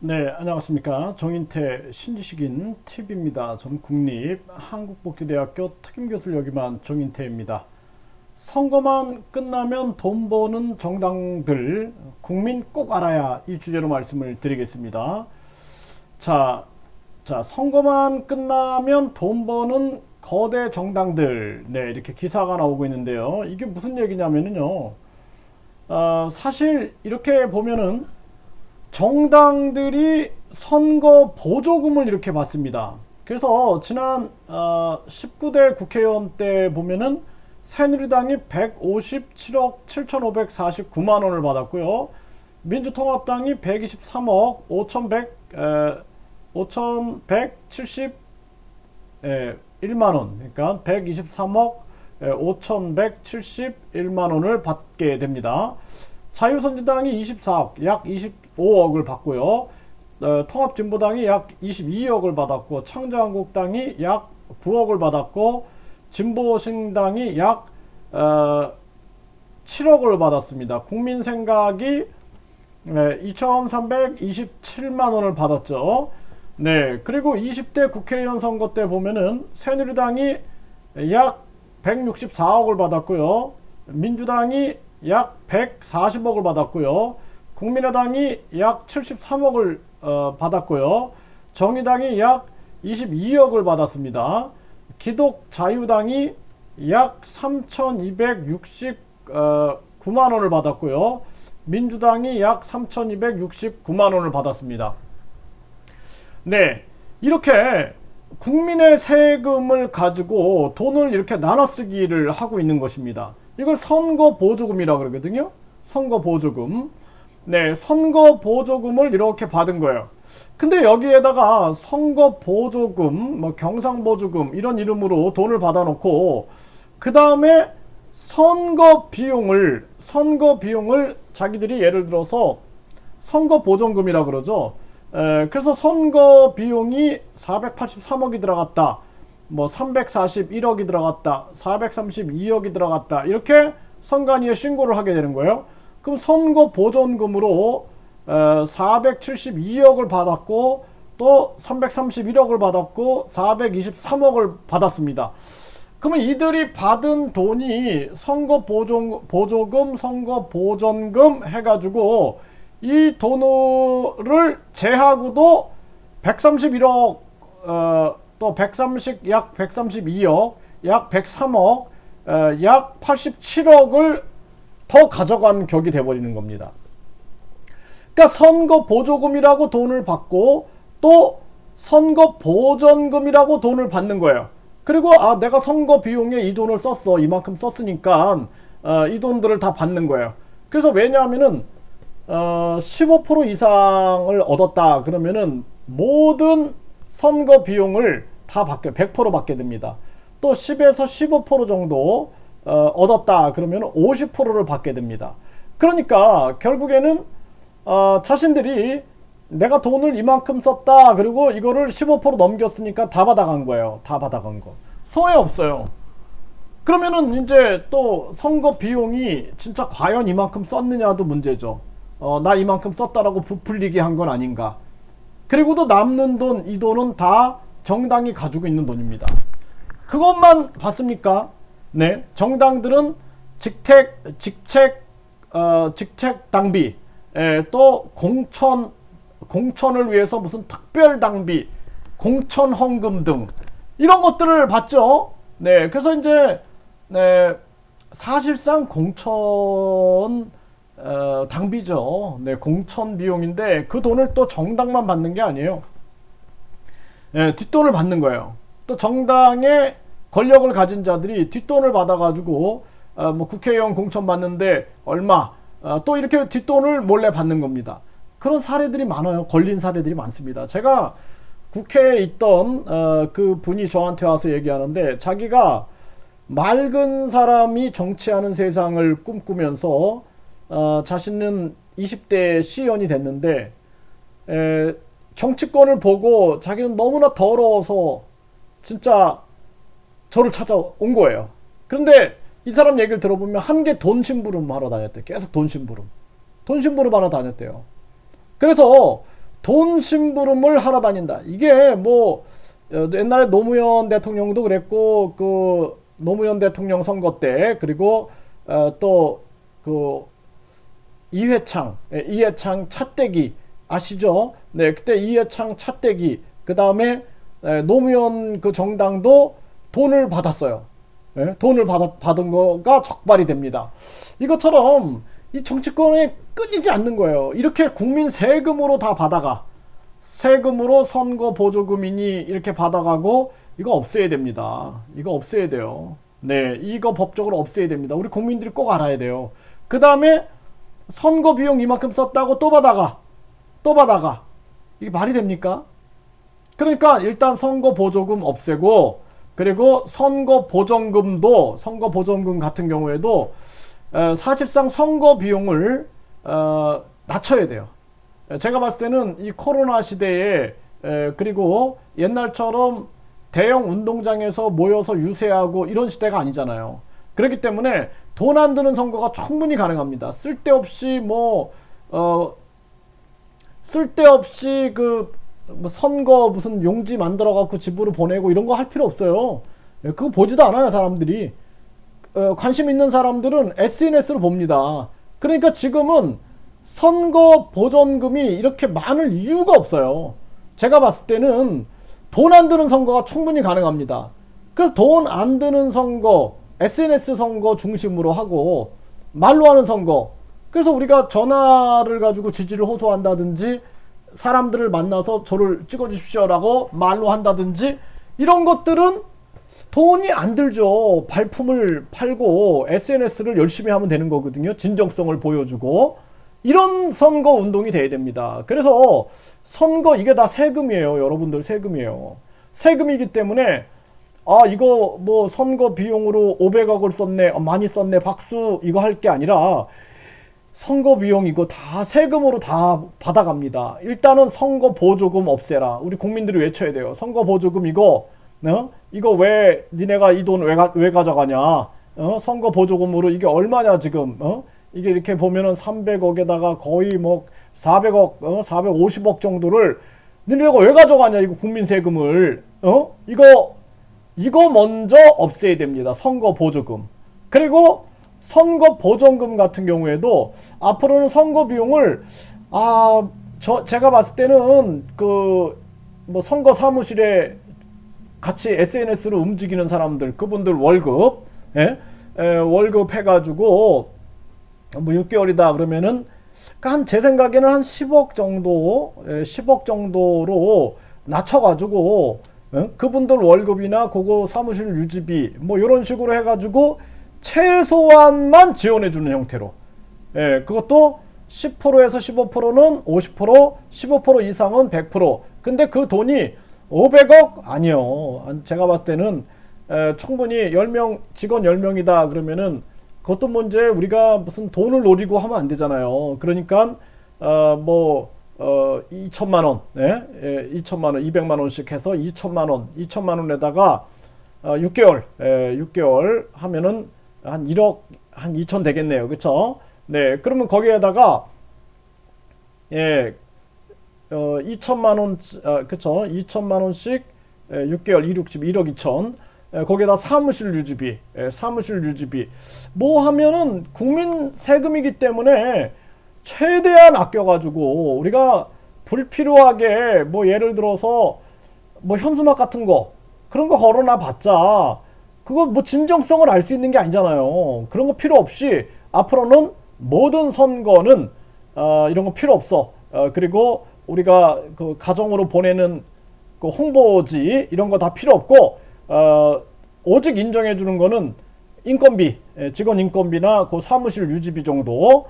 네, 안녕하십니까. 정인태 신지식인 TV입니다. 저는 국립한국복지대학교 특임교수를 역임한 정인태입니다. 선거만 끝나면 돈 버는 정당들, 국민 꼭 알아야 이 주제로 말씀을 드리겠습니다. 자, 선거만 끝나면 돈 버는 거대 정당들, 네, 이렇게 기사가 나오고 있는데요. 이게 무슨 얘기냐면요. 사실 이렇게 보면은 정당들이 선거 보조금을 이렇게 받습니다. 그래서 지난 19대 국회의원 때 보면은 새누리당이 157억 7,549만 원을 받았고요. 민주통합당이 123억 5,171만 원, 그러니까 123억 5,171만 원을 받게 됩니다. 자유선진당이 24억, 약 25억을 받고요. 통합진보당이 약 22억을 받았고, 창조한국당이 약 9억을 받았고, 진보신당이 약 7억을 받았습니다. 국민생각이 2,327만 원을 받았죠. 네, 그리고 20대 국회의원 선거 때 보면은 새누리당이 약 164억을 받았고요. 민주당이 약 140억을 받았고요. 국민의당이 약 73억을 받았고요. 정의당이 약 22억을 받았습니다. 기독자유당이 약 3,269만 원을 받았고요. 민주당이 약 3,269만 원을 받았습니다. 네, 이렇게 국민의 세금을 가지고 돈을 이렇게 나눠 쓰기를 하고 있는 것입니다. 이걸 선거 보조금이라고 그러거든요. 선거 보조금. 네, 선거 보조금을 이렇게 받은 거예요. 근데 여기에다가 선거 보조금, 뭐 경상 보조금 이런 이름으로 돈을 받아놓고 그 다음에 선거 비용을 자기들이 예를 들어서 선거 보전금이라 그러죠. 그래서 선거 비용이 483억이 들어갔다, 뭐 341억이 들어갔다, 432억이 들어갔다, 이렇게 선관위에 신고를 하게 되는 거예요. 그럼 선거 보전금으로 472억을 받았고, 또 331억을 받았고, 423억을 받았습니다. 그러면 이들이 받은 돈이 선거 보조금, 선거 보전금 해가지고 이 돈을 제하고도 131억, 또 약 132억, 약 103억, 약 87억을 더 가져간 격이 돼버리는 겁니다. 그러니까 선거 보조금이라고 돈을 받고 또 선거 보전금이라고 돈을 받는 거예요. 그리고 내가 선거 비용에 이 돈을 썼어, 이만큼 썼으니까 이 돈들을 다 받는 거예요. 그래서 왜냐하면은 15% 이상을 얻었다 그러면은 모든 선거 비용을 다 받게, 100% 받게 됩니다. 또 10에서 15% 정도 얻었다 그러면 50%를 받게 됩니다. 그러니까 결국에는 자신들이 내가 돈을 이만큼 썼다, 그리고 이거를 15% 넘겼으니까 다 받아간 거예요. 다 받아간 거. 소외 없어요. 그러면은 이제 또 선거 비용이 진짜 과연 이만큼 썼느냐도 문제죠. 나 이만큼 썼다라고 부풀리게 한 건 아닌가. 그리고도 남는 돈, 이 돈은 다 정당이 가지고 있는 돈입니다. 그것만 봤습니까? 네, 정당들은 직책 당비, 또 공천을 위해서 무슨 특별 당비, 공천 헌금 등 이런 것들을 받죠. 네, 그래서 이제 사실상 공천 당비죠. 네, 공천 비용인데 그 돈을 또 정당만 받는 게 아니에요. 뒷돈을 받는 거예요. 또 정당의 권력을 가진 자들이 뒷돈을 받아가지고 뭐 국회의원 공천 받는데 얼마, 또 이렇게 뒷돈을 몰래 받는 겁니다. 그런 사례들이 많아요. 걸린 사례들이 많습니다. 제가 국회에 있던 그 분이 저한테 와서 얘기하는데, 자기가 맑은 사람이 정치하는 세상을 꿈꾸면서 자신은 20대 시의원이 됐는데 정치권을 보고 자기는 너무나 더러워서 진짜 저를 찾아온 거예요. 그런데 이 사람 얘기를 들어보면 한개 돈 심부름 하러 다녔대. 계속 돈 심부름 하러 다녔대요. 그래서 돈 심부름을 하러 다닌다. 이게 뭐 옛날에 노무현 대통령도 그랬고 그 노무현 대통령 선거 때 그리고 또 그 이회창 차떼기 아시죠? 네, 그때 이회창 차떼기 그 다음에 노무현 그 정당도 돈을 받았어요. 네, 돈을 받은 거가 적발이 됩니다. 이것처럼 이 정치권이 끊이지 않는 거예요. 이렇게 국민 세금으로 다 받아가. 세금으로 선거 보조금이니 이렇게 받아가고 이거 없애야 됩니다. 이거 없애야 돼요. 네, 이거 법적으로 없애야 됩니다. 우리 국민들이 꼭 알아야 돼요. 그 다음에 선거 비용 이만큼 썼다고 또 받아가. 이게 말이 됩니까? 그러니까 일단 선거 보조금 없애고 그리고 선거 보전금 같은 경우에도 사실상 선거 비용을 낮춰야 돼요. 제가 봤을 때는 이 코로나 시대에 그리고 옛날처럼 대형 운동장에서 모여서 유세하고 이런 시대가 아니잖아요. 그렇기 때문에 돈 안 드는 선거가 충분히 가능합니다. 쓸데없이 그 선거 무슨 용지 만들어 갖고 집으로 보내고 이런 거 할 필요 없어요. 그거 보지도 않아요, 사람들이. 관심 있는 사람들은 SNS로 봅니다. 그러니까 지금은 선거 보전금이 이렇게 많을 이유가 없어요. 제가 봤을 때는 돈 안 드는 선거가 충분히 가능합니다. 그래서 돈 안 드는 선거, SNS 선거 중심으로 하고 말로 하는 선거. 그래서 우리가 전화를 가지고 지지를 호소한다든지 사람들을 만나서 저를 찍어주십시오라고 말로 한다든지 이런 것들은 돈이 안 들죠. 발품을 팔고 SNS를 열심히 하면 되는 거거든요. 진정성을 보여주고 이런 선거 운동이 돼야 됩니다. 그래서 선거 이게 다 세금이에요. 여러분들 세금이에요. 세금이기 때문에 이거 뭐 선거 비용으로 500억을 썼네, 많이 썼네, 박수 이거 할 게 아니라 선거 비용 이거 다 세금으로 다 받아갑니다. 일단은 선거 보조금 없애라. 우리 국민들이 외쳐야 돼요. 선거 보조금 이거 왜 니네가 이 돈 왜 가져가냐? 선거 보조금으로 이게 얼마냐 지금? 이게 이렇게 보면은 300억에다가 거의 뭐 400억, 450억 정도를 니네가 왜 가져가냐 이거 국민 세금을 이거 먼저 없애야 됩니다. 선거 보조금. 그리고 선거 보전금 같은 경우에도 앞으로는 선거 비용을 제가 봤을 때는 그 뭐 선거 사무실에 같이 SNS로 움직이는 사람들 그분들 월급 월급 해가지고 뭐 6개월이다 그러면은 제 생각에는 한 10억 정도 10억 정도로 낮춰가지고 그분들 월급이나 그거 사무실 유지비 뭐 이런 식으로 해가지고 최소한만 지원해주는 형태로 그것도 10%에서 15%는 50% 15% 이상은 100% 근데 그 돈이 500억? 아니요. 제가 봤을 때는 충분히 10명 직원 10명이다 그러면은 그것도 문제 우리가 무슨 돈을 노리고 하면 안 되잖아요. 그러니까 2천만 원 2천만 원 200만 원씩 해서 2천만 원에다가 6개월 하면은 한 1억 한 2천 되겠네요. 그쵸? 네. 그러면 거기에다가 2천만 원 그쵸? 2천만 원씩 6개월 2, 6, 1억 2천 거기에다 사무실 유지비 뭐 하면은 국민 세금이기 때문에 최대한 아껴가지고 우리가 불필요하게 뭐 예를 들어서 뭐 현수막 같은 거 그런 거 걸어놔 봤자 그거 뭐 진정성을 알 수 있는 게 아니잖아요. 그런 거 필요 없이 앞으로는 모든 선거는 이런 거 필요 없어. 그리고 우리가 그 가정으로 보내는 그 홍보지 이런 거 다 필요 없고 오직 인정해 주는 거는 인건비, 직원 인건비나 그 사무실 유지비 정도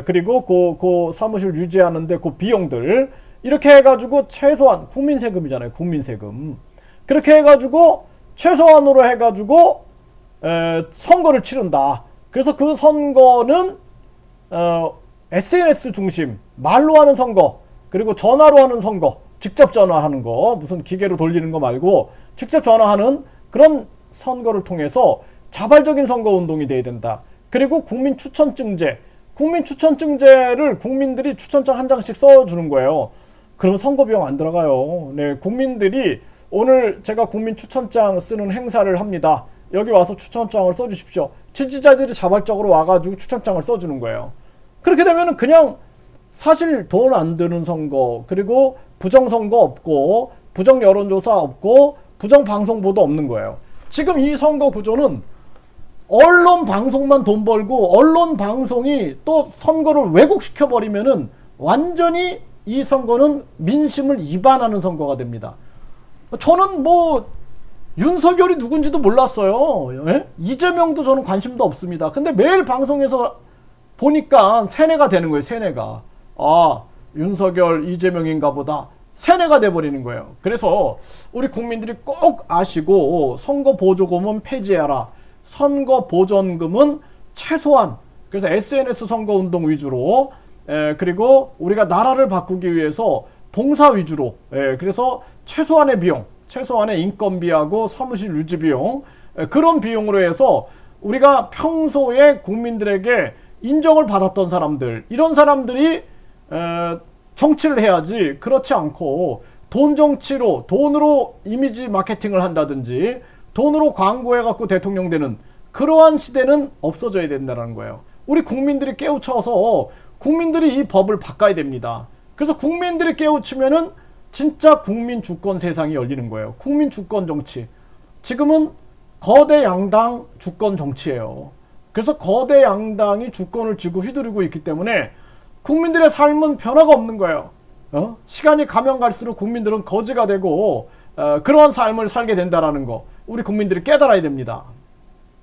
그리고 그 사무실 유지하는데 그 비용들 이렇게 해가지고 최소한 국민 세금이잖아요. 국민 세금 그렇게 해가지고 최소한으로 해가지고 선거를 치른다. 그래서 그 선거는 SNS 중심 말로 하는 선거 그리고 전화로 하는 선거 직접 전화하는 거 무슨 기계로 돌리는 거 말고 직접 전화하는 그런 선거를 통해서 자발적인 선거 운동이 돼야 된다. 그리고 국민 추천증제를 국민들이 추천장 한 장씩 써주는 거예요. 그러면 선거 비용 안 들어가요. 네, 국민들이 오늘 제가 국민 추천장 쓰는 행사를 합니다. 여기 와서 추천장을 써주십시오. 지지자들이 자발적으로 와가지고 추천장을 써주는 거예요. 그렇게 되면은 그냥 사실 돈 안 드는 선거, 그리고 부정선거 없고 부정 여론조사 없고 부정 방송보도 없는 거예요. 지금 이 선거 구조는 언론 방송만 돈 벌고 언론 방송이 또 선거를 왜곡시켜 버리면은 완전히 이 선거는 민심을 이반하는 선거가 됩니다. 저는 뭐 윤석열이 누군지도 몰랐어요. 예? 이재명도 저는 관심도 없습니다. 근데 매일 방송에서 보니까 세뇌가 되는 거예요. 세뇌가. 아, 윤석열, 이재명인가 보다. 세뇌가 돼버리는 거예요. 그래서 우리 국민들이 꼭 아시고 선거 보조금은 폐지해라. 선거 보전금은 최소한, 그래서 SNS 선거운동 위주로, 그리고 우리가 나라를 바꾸기 위해서 봉사 위주로, 그래서 최소한의 비용, 최소한의 인건비하고 사무실 유지 비용, 그런 비용으로 해서 우리가 평소에 국민들에게 인정을 받았던 사람들, 이런 사람들이 정치를 해야지, 그렇지 않고 돈 정치로, 돈으로 이미지 마케팅을 한다든지 돈으로 광고해갖고 대통령 되는 그러한 시대는 없어져야 된다는 거예요. 우리 국민들이 깨우쳐서 국민들이 이 법을 바꿔야 됩니다. 그래서 국민들이 깨우치면은 진짜 국민 주권 세상이 열리는 거예요. 국민 주권 정치. 지금은 거대 양당 주권 정치예요. 그래서 거대 양당이 주권을 쥐고 휘두르고 있기 때문에 국민들의 삶은 변화가 없는 거예요. 시간이 가면 갈수록 국민들은 거지가 되고 그러한 삶을 살게 된다는 거, 우리 국민들이 깨달아야 됩니다.